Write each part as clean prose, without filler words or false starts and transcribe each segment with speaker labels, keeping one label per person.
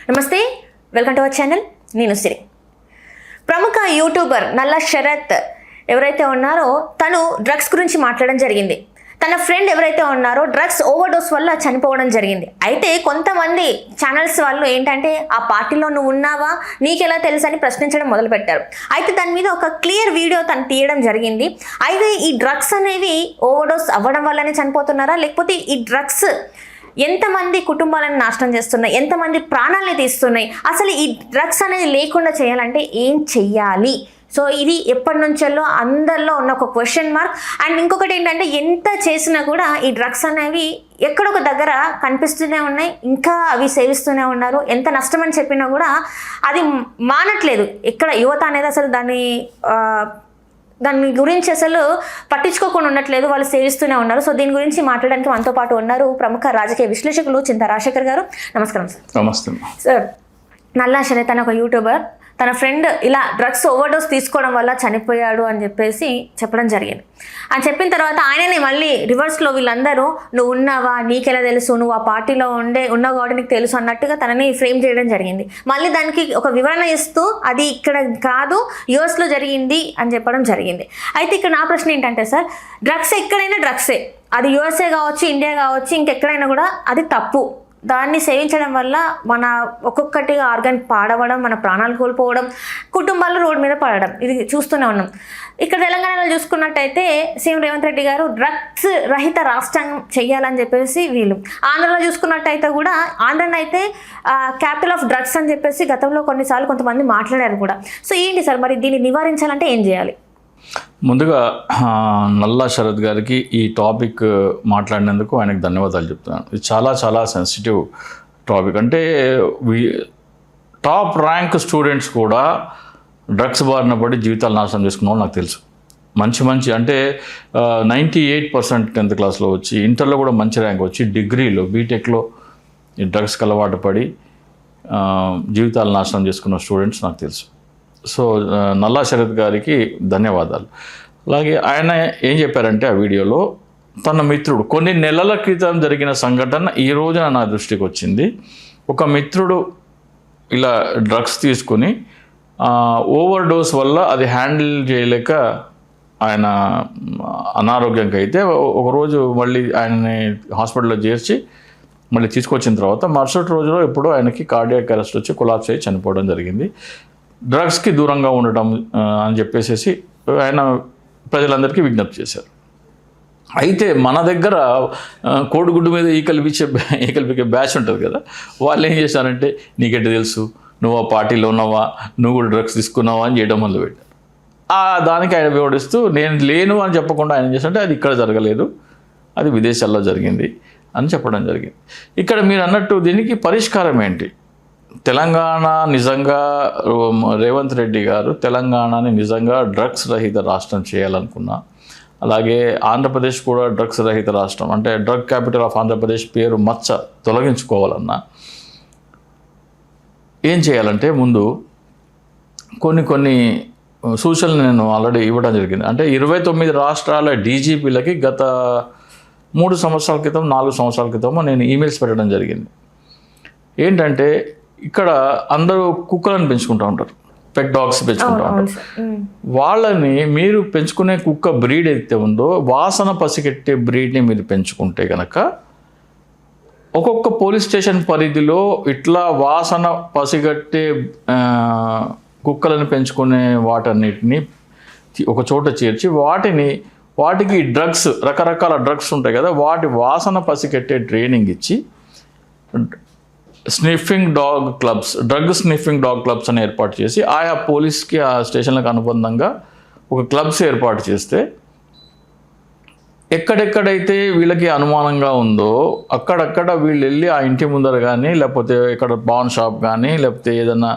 Speaker 1: నమస్తే, welcome to our channel. నేను సిరి. ప్రముఖ యూట్యూబర్ నల్లా శరత్ ఎవరైతే ఉన్నారో తను డ్రగ్స్ గురించి మాట్లాడడం జరిగింది. తన ఫ్రెండ్ ఎవరైతే ఉన్నారో డ్రగ్స్ ఓవర్డోస్ వల్ల చనిపోవడం జరిగింది. అయితే కొంతమంది ఛానల్స్ వాళ్ళు ఏంటంటే ఆ పార్టీలో నువ్వు ఉన్నావా, నీకెలా తెలుసు అని ప్రశ్నించడం మొదలుపెట్టారు. అయితే దాని మీద ఒక క్లియర్ వీడియో తను తీయడం జరిగింది. అయితే ఈ డ్రగ్స్ అనేవి ఓవర్డోస్ అవ్వడం వల్లనే చనిపోతున్నారా, లేకపోతే ఈ డ్రగ్స్ ఎంతమంది కుటుంబాలను నాశనం చేస్తున్నాయి, ఎంతమంది ప్రాణాలని తీస్తున్నాయి, అసలు ఈ డ్రగ్స్ అనేది లేకుండా చేయాలంటే ఏం చెయ్యాలి? సో ఇది ఎప్పటి నుంచో అందరిలో ఉన్న ఒక క్వశ్చన్ మార్క్. అండ్ ఇంకొకటి ఏంటంటే ఎంత చేసినా కూడా ఈ డ్రగ్స్ అనేవి ఎక్కడొక దగ్గర కనిపిస్తూనే ఉన్నాయి, ఇంకా అవి సేవిస్తూనే ఉన్నారు. ఎంత నష్టమని చెప్పినా కూడా అది మానట్లేదు. ఎక్కడ యువత అనేది అసలు దాని గురించి అసలు పట్టించుకోకుండా ఉండట్లేదు, వాళ్ళు సేవిస్తూనే ఉన్నారు. సో దీని గురించి మాట్లాడడానికి మనతో పాటు ఉన్నారు ప్రముఖ రాజకీయ విశ్లేషకులు చింతా రాజశేఖర్ గారు. నమస్కారం సార్.
Speaker 2: నమస్తే
Speaker 1: సార్. నల్లా శరత్ అనే ఒక యూట్యూబర్ తన ఫ్రెండ్ ఇలా డ్రగ్స్ ఓవర్డోస్ తీసుకోవడం వల్ల చనిపోయాడు అని చెప్పేసి చెప్పడం జరిగింది. అని చెప్పిన తర్వాత ఆయననే మళ్ళీ రివర్స్లో వీళ్ళందరూ నువ్వు ఉన్నావా, నీకెలా తెలుసు, నువ్వు ఆ పార్టీలో ఉన్నావు కాబట్టి నీకు తెలుసు అన్నట్టుగా తనని ఫ్రేమ్ చేయడం జరిగింది. మళ్ళీ దానికి ఒక వివరణ ఇస్తూ అది ఇక్కడ కాదు యూఎస్లో జరిగింది అని చెప్పడం జరిగింది. అయితే ఇక్కడ నా ప్రశ్న ఏంటంటే సార్, డ్రగ్స్ ఎక్కడైనా డ్రగ్సే, అది యూఎస్ఏ కావచ్చు, ఇండియా కావచ్చు, ఇంకెక్కడైనా కూడా అది తప్పు. దాన్ని సేవించడం వల్ల మన ఒక్కొక్కటిగా ఆర్గాన్ పాడవడం, మన ప్రాణాలు కోల్పోవడం, కుటుంబాలు రోడ్డు మీద పడడం, ఇది చూస్తూనే ఉన్నాం. ఇక్కడ తెలంగాణలో చూసుకున్నట్టయితే సీఎం రేవంత్ రెడ్డి గారు డ్రగ్స్ రహిత రాష్ట్రం చెయ్యాలని చెప్పేసి వీళ్ళు, ఆంధ్రలో చూసుకున్నట్టయితే కూడా ఆంధ్రను అయితే క్యాపిటల్ ఆఫ్ డ్రగ్స్ అని చెప్పేసి గతంలో కొన్నిసార్లు కొంతమంది మాట్లాడారు కూడా. సో ఏంటి సార్, మరి దీన్ని నివారించాలంటే ఏం చేయాలి?
Speaker 2: ముందుగా నల్లా శరత్ గారికి ఈ టాపిక్ మాట్లాడినందుకు ఆయనకు ధన్యవాదాలు చెప్తున్నాను. ఇది చాలా చాలా సెన్సిటివ్ టాపిక్. అంటే టాప్ ర్యాంక్ స్టూడెంట్స్ కూడా డ్రగ్స్ బారిన పడి జీవితాలు నాశనం చేసుకున్న వాళ్ళు నాకు తెలుసు. మంచి అంటే 98% 10th క్లాస్లో వచ్చి, ఇంటర్లో కూడా మంచి ర్యాంక్ వచ్చి, డిగ్రీలో బీటెక్లో ఈ డ్రగ్స్కి అలవాటు పడి జీవితాలు నాశనం చేసుకున్న స్టూడెంట్స్ నాకు తెలుసు. సో నల్లా శరత్ గారికి ధన్యవాదాలు. అలాగే ఆయన ఏం చెప్పారంటే ఆ వీడియోలో, తన మిత్రుడు కొన్ని నెలల క్రితం జరిగిన సంఘటన ఈ రోజున నా దృష్టికి వచ్చింది. ఒక మిత్రుడు ఇలా డ్రగ్స్ తీసుకుని ఓవర్ డోస్ వల్ల అది హ్యాండిల్ చేయలేక ఆయన అనారోగ్యంకి అయితే ఒకరోజు మళ్ళీ ఆయన్ని హాస్పిటల్లో చేర్చి మళ్ళీ తీసుకొచ్చిన తర్వాత మరుసటి రోజులో ఎప్పుడో ఆయనకి కార్డియాక్ అరెస్ట్ వచ్చి కొలాప్స్ అయ్యి చనిపోవడం జరిగింది. డ్రగ్స్కి దూరంగా ఉండటం అని చెప్పేసి ఆయన ప్రజలందరికీ విజ్ఞప్తి చేశారు. అయితే మన దగ్గర కోడిగుడ్డు మీద ఈకలిపికే బ్యాచ్ ఉంటుంది కదా, వాళ్ళు ఏం చేశారంటే నీకెట్టి తెలుసు, నువ్వు ఆ పార్టీలో ఉన్నావా, నువ్వు కూడా డ్రగ్స్ తీసుకున్నావా అని చేయడం మొదలుపెట్టారు. దానికి ఆయన వివరిస్తూ నేను లేను అని చెప్పకుండా ఆయన ఏం చేశారంటే అది ఇక్కడ జరగలేదు, అది విదేశాల్లో జరిగింది అని చెప్పడం జరిగింది. ఇక్కడ మీరు అన్నట్టు దీనికి పరిష్కారం ఏంటి? తెలంగాణ నిజంగా రేవంత్ రెడ్డి గారు తెలంగాణని నిజంగా డ్రగ్స్ రహిత రాష్ట్రం చేయాలనుకున్నా, అలాగే ఆంధ్రప్రదేశ్ కూడా డ్రగ్స్ రహిత రాష్ట్రం అంటే డ్రగ్ క్యాపిటల్ ఆఫ్ ఆంధ్రప్రదేశ్ పేరు మచ్చ తొలగించుకోవాలన్నా ఏం చేయాలంటే ముందు కొన్ని సూచనలు నేను ఆల్రెడీ ఇవ్వడం జరిగింది. అంటే 29 రాష్ట్రాల డీజీపీలకి గత 3 సంవత్సరాల క్రితం 4 సంవత్సరాల క్రితమో నేను ఈమెయిల్స్ పెట్టడం జరిగింది. ఏంటంటే ఇక్కడ అందరూ కుక్కలను పెంచుకుంటూ ఉంటారు, పెట్ డాగ్స్ పెంచుకుంటూ ఉంటారు. వాళ్ళని మీరు పెంచుకునే కుక్క బ్రీడ్ అయితే ఉందో వాసన పసిగట్టే బ్రీడ్ని మీరు పెంచుకుంటే కనుక ఒక్కొక్క పోలీస్ స్టేషన్ పరిధిలో ఇట్లా వాసన పసిగట్టే కుక్కలను పెంచుకునే వాటన్నిటిని ఒక చోట చేర్చి వాటికి డ్రగ్స్, రకరకాల డ్రగ్స్ ఉంటాయి కదా, వాటి వాసన పసిగట్టే ట్రైనింగ్ ఇచ్చి sniffing dog clubs, drug sniffing dog clubs అని ఏర్పాటు చేసి ఆయా పోలీస్కి ఆ స్టేషన్లకు అనుబంధంగా ఒక క్లబ్స్ ఏర్పాటు చేస్తే ఎక్కడెక్కడైతే వీళ్ళకి అనుమానంగా ఉందో అక్కడక్కడ వీళ్ళు వెళ్ళి ఆ ఇంటి ముందర కానీ, లేకపోతే ఇక్కడ పాన్ షాప్ కానీ, లేకపోతే ఏదైనా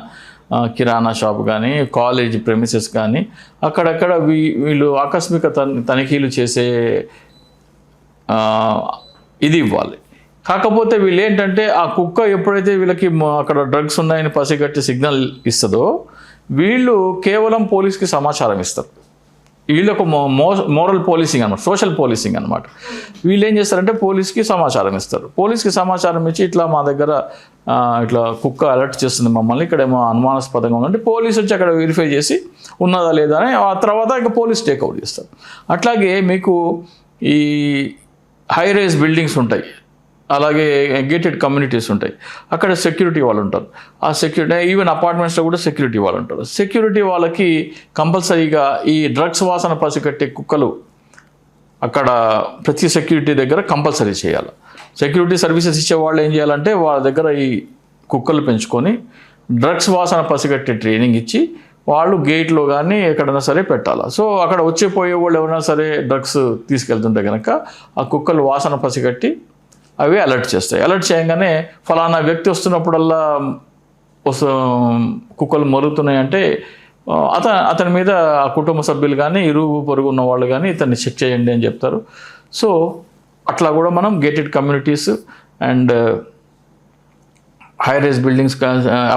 Speaker 2: కిరాణా షాప్ కానీ, కాలేజ్ ప్రెమిసెస్ కానీ, అక్కడక్కడ వీళ్ళు ఆకస్మిక తనిఖీలు చేసే ఇది ఇవ్వాలి. కాకపోతే వీళ్ళు ఏంటంటే ఆ కుక్క ఎప్పుడైతే వీళ్ళకి అక్కడ డ్రగ్స్ ఉన్నాయని పసిగట్టి సిగ్నల్ ఇస్తుందో వీళ్ళు కేవలం పోలీస్కి సమాచారం ఇస్తారు. వీళ్ళకు మోరల్ పోలీసింగ్ అనమాట, సోషల్ పోలీసింగ్ అనమాట. వీళ్ళు ఏం చేస్తారంటే పోలీస్కి సమాచారం ఇస్తారు. పోలీస్కి సమాచారం ఇచ్చి ఇట్లా మా దగ్గర ఇట్లా కుక్క అలర్ట్ చేస్తుంది మమ్మల్ని, ఇక్కడేమో అనుమానాస్పదంగా ఉందంటే పోలీసు వచ్చి అక్కడ వెరిఫై చేసి ఉన్నదా లేదా అని ఆ తర్వాత ఇక పోలీస్ టేక్అవుట్ చేస్తారు. అట్లాగే మీకు ఈ హై రైజ్ బిల్డింగ్స్ ఉంటాయి, అలాగే గేటెడ్ కమ్యూనిటీస్ ఉంటాయి, అక్కడ సెక్యూరిటీ వాళ్ళు ఉంటారు. ఆ సెక్యూరిటీ ఈవెన్ అపార్ట్మెంట్స్లో కూడా సెక్యూరిటీ వాళ్ళు ఉంటారు. సెక్యూరిటీ వాళ్ళకి కంపల్సరీగా ఈ డ్రగ్స్ వాసన పసిగట్టే కుక్కలు అక్కడ ప్రతి సెక్యూరిటీ దగ్గర కంపల్సరీ చేయాలి. సెక్యూరిటీ సర్వీసెస్ ఇచ్చే వాళ్ళు ఏం చేయాలంటే వాళ్ళ దగ్గర ఈ కుక్కలు పెంచుకొని డ్రగ్స్ వాసన పసిగట్టే ట్రైనింగ్ ఇచ్చి వాళ్ళు గేట్లో కానీ ఎక్కడైనా సరే పెట్టాలి. సో అక్కడ వచ్చే వాళ్ళు ఎవరైనా సరే డ్రగ్స్ తీసుకెళ్తుంటే కనుక ఆ కుక్కలు వాసన పసిగట్టి అవి అలర్ట్ చేస్తాయి. అలర్ట్ చేయగానే ఫలానా వ్యక్తి వస్తున్నప్పుడల్లా కుక్కలు మరుగుతున్నాయంటే అతని మీద ఆ కుటుంబ సభ్యులు కానీ ఇరుగు పొరుగు ఉన్న వాళ్ళు కానీ ఇతన్ని చెక్ చేయండి అని చెప్తారు. సో అట్లా కూడా మనం gated communities and high rise buildings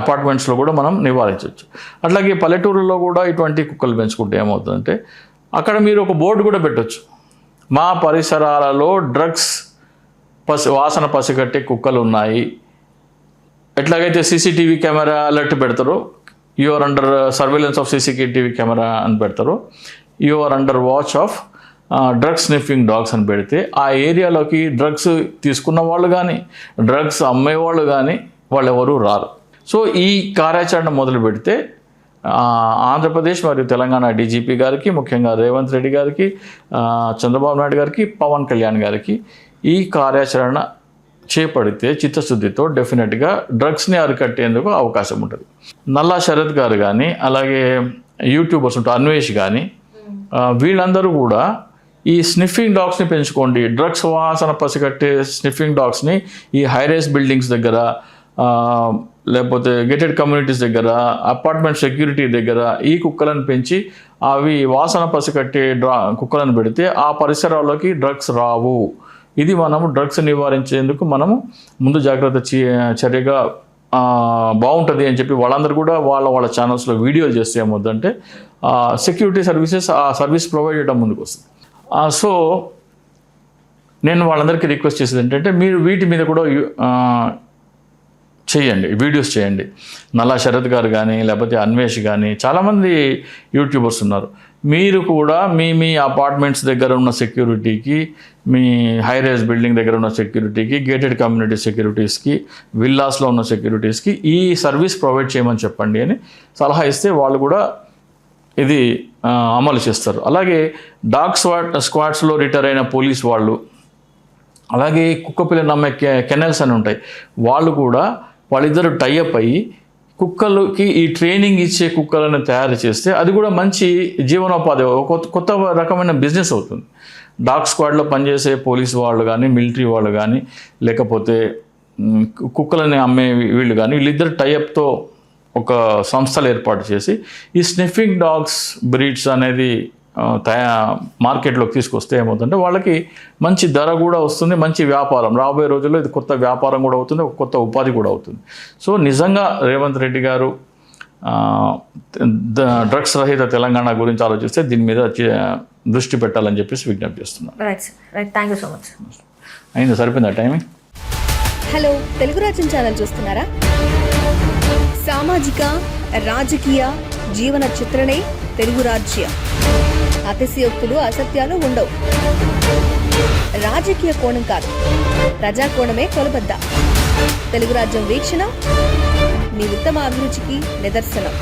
Speaker 2: అపార్ట్మెంట్స్లో కూడా మనం నివారించవచ్చు. అట్లాగే పల్లెటూరులో కూడా ఇటువంటి కుక్కలు పెంచుకుంటే ఏమవుతుందంటే అక్కడ మీరు ఒక బోర్డు కూడా పెట్టవచ్చు, మా పరిసరాలలో డ్రగ్స్ వాసన పసిగట్టే కుక్కలు ఉన్నాయి. ఎట్లాగైతే సీసీటీవీ కెమెరా అలర్ట్ పెడతారో you are under surveillance of CCTV camera అని పెడతారో you are under watch of drugs sniffing dogs అని పెడితే ఆ ఏరియాలోకి డ్రగ్స్ తీసుకున్న వాళ్ళు కానీ డ్రగ్స్ అమ్మేవాళ్ళు కానీ వాళ్ళు ఎవరు రారు. సో ఈ కార్యాచరణ మొదలు పెడితే ఆంధ్రప్రదేశ్ మరియు తెలంగాణ డీజీపీ గారికి, ముఖ్యంగా రేవంత్ రెడ్డి గారికి, చంద్రబాబు నాయుడు గారికి, పవన్ కళ్యాణ్ గారికి ఈ కార్యాచరణ చేపడితే చిత్తశుద్ధితో డెఫినెట్గా డ్రగ్స్ని అరికట్టేందుకు అవకాశం ఉంటుంది. నల్లా శరత్ గారు కానీ అలాగే యూట్యూబర్స్ ఉంటారు అన్వేష్ కానీ వీళ్ళందరూ కూడా ఈ స్నిఫింగ్ డాగ్స్ని పెంచుకోండి. డ్రగ్స్ వాసన పసిగట్టే స్నిఫింగ్ డాగ్స్ని ఈ హైరైజ్ బిల్డింగ్స్ దగ్గర లేకపోతే గేటెడ్ కమ్యూనిటీస్ దగ్గర అపార్ట్మెంట్ సెక్యూరిటీ దగ్గర ఈ కుక్కలను పెంచి అవి వాసన పసిగట్టే కుక్కలను పెడితే ఆ పరిసరాల్లోకి డ్రగ్స్ రావు. ఇది మనము డ్రగ్స్ నివారించేందుకు మనము ముందు జాగ్రత్త చర్యగా బాగుంటుంది అని చెప్పి వాళ్ళందరూ కూడా వాళ్ళ ఛానల్స్లో వీడియోలు చేస్తే ఏమవుతుందంటే సెక్యూరిటీ సర్వీసెస్ ఆ సర్వీస్ ప్రొవైడ్ చేయడం ముందుకు వస్తుంది. సో నేను వాళ్ళందరికీ రిక్వెస్ట్ చేసేది ఏంటంటే మీరు వీటి మీద కూడా చేయండి, వీడియోస్ చేయండి. నల్లా శరత్ గారు కానీ లేకపోతే అన్వేష్ కానీ చాలామంది యూట్యూబర్స్ ఉన్నారు. మీరు కూడా మీ అపార్ట్మెంట్స్ దగ్గర ఉన్న సెక్యూరిటీకి, మీ హై రైజ్ బిల్డింగ్ దగ్గర ఉన్న సెక్యూరిటీకి, గేటెడ్ కమ్యూనిటీ సెక్యూరిటీస్కి, విల్లాస్లో ఉన్న సెక్యూరిటీస్కి ఈ సర్వీస్ ప్రొవైడ్ చేయమని చెప్పండి అని సలహా ఇస్తే వాళ్ళు కూడా ఇది అమలు చేస్తారు. అలాగే డాగ్ స్క్వాడ్స్లో రిటైర్ అయిన పోలీస్ వాళ్ళు, అలాగే కుక్కపిల్లని నమ్మే కెనల్స్ అని ఉంటాయి, వాళ్ళు కూడా వాళ్ళిద్దరు టైఅప్ అయ్యి కుక్కలకి ఈ ట్రైనింగ్ ఇచ్చే కుక్కలను తయారు చేస్తే అది కూడా మంచి జీవనోపాధి, కొత్త రకమైన బిజినెస్ అవుతుంది. డాగ్ స్క్వాడ్లో పనిచేసే పోలీస్ వాళ్ళు కానీ, మిలిటరీ వాళ్ళు కానీ, లేకపోతే కుక్కలని అమ్మే వీళ్ళు కానీ వీళ్ళిద్దరు టైఅప్తో ఒక సంస్థలు ఏర్పాటు చేసి ఈ స్నిఫింగ్ డాగ్స్ బ్రీడ్స్ అనేది మార్కెట్లోకి తీసుకొస్తే ఏమవుతుందంటే వాళ్ళకి మంచి ధర కూడా వస్తుంది, మంచి వ్యాపారం. రాబోయే రోజుల్లో ఇది కొత్త వ్యాపారం కూడా అవుతుంది, ఒక కొత్త ఉపాధి కూడా అవుతుంది. సో నిజంగా రేవంత్ రెడ్డి గారు డ్రగ్స్ రహిత తెలంగాణ గురించి ఆలోచిస్తే దీని మీద దృష్టి పెట్టాలని చెప్పేసి విజ్ఞప్తి చేస్తున్నాను.
Speaker 1: Right, thank you so much.
Speaker 2: అయింది, సరిపోయిందా టైమింగ్?
Speaker 3: హలో, తెలుగు రాజ్యం ఛానల్ చూస్తున్నారా? సామాజిక రాజకీయ జీవన చిత్రణే తెలుగు రాజ్యం. అతిశయోక్తులు అసత్యాలు ఉండవు. రాజకీయ కోణం కాదు, ప్రజా కోణమే కొలబద్ద. తెలుగు రాజ్యం వీక్షణ మీ ఉత్తమ అభిరుచికి నిదర్శనం.